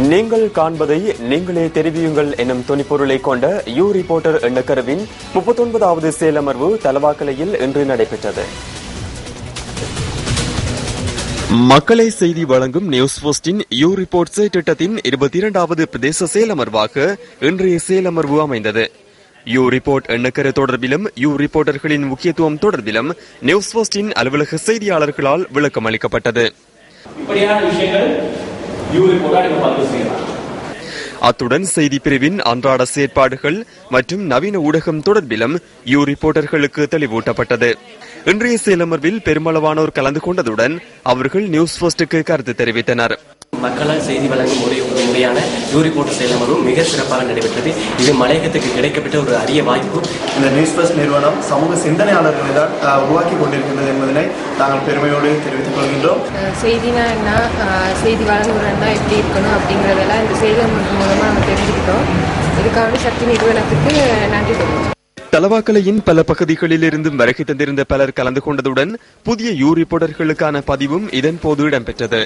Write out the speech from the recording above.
நீங்கள் காண்பதை நீங்களே தெரிவியுங்கள் எனும் துணிப்பொருளை கொண்ட யூ ரிப்போர்ட்டர் எண்ணக்கருவின் 39வது செயலமர்வு தலவாக்கலையில் இன்று நடைபெற்றது. மக்களை செய்தி வழங்கும் நியூஸ் போஸ்டின் யூ ரிப்போர்ட்ஸ் திட்டத்தின் 22வது பிரதேச செயலமர்வாக இன்றைய செயலமர்வு அமைந்தது. யூ ரிப்போர்ட் எண்ணக்கரு தொடர்பிலும் யூ ரிப்போர்ட்டர்களின் முக்கியத்துவம் தொடர்பிலும் நியூஸ் போஸ்டின் அலுவலக செய்தியாளர்களால் விளக்கம் அளிக்கப்பட்டது. அத்துடன் செய்தி பிரிவின் அன்றாட செயற்பாடுகள் மற்றும் நவீன ஊடகம் தொடர்பிலும் யூ ரிப்போர்ட்டர்களுக்கு தெளிவூட்டப்பட்டது. இன்றைய செயலமர்வில் பெருமளவானோர் கலந்து கொண்டதுடன் அவர்கள் நியூஸ் போஸ்டுக்கு கருத்து தெரிவித்தனர். மக்களால் செய்தி வழங்கும் முறையான யூ ரிப்போர்ட் செயலமர்வு மிக சிறப்பாக நடைபெற்றது. இது மலையகத்துக்கு கிடைக்கப்பட்ட ஒரு அரிய வாய்ப்பு. இந்த நியூஸ் போஸ்ட் நிறுவனம் சமூக சிந்தனையாளர்களை தான் உருவாக்கி கொண்டிருக்கின்றது என்பதனை நாங்கள் பெருமையோடு தெரிவித்துக் கொள்கின்றோம். செய்தினா என்ன, செய்தி வழங்குறதுனா எப்படி இருக்கணும் அப்படிங்கிறதெல்லாம் இந்த செயலமர்வு மூலமாக நம்ம தெரிஞ்சுக்கிட்டோம். இதுக்காக சக்தி நிறுவனத்துக்கு நன்றி தெரிவித்தோம். தலவாக்கலையின் பல பகுதிகளில் இருந்து வருகை தந்திருந்த பலர் கலந்து கொண்டதுடன் புதிய யூ ரிப்போர்ட்டர்களுக்கான பதிவும் இதன் போது இடம்பெற்றது.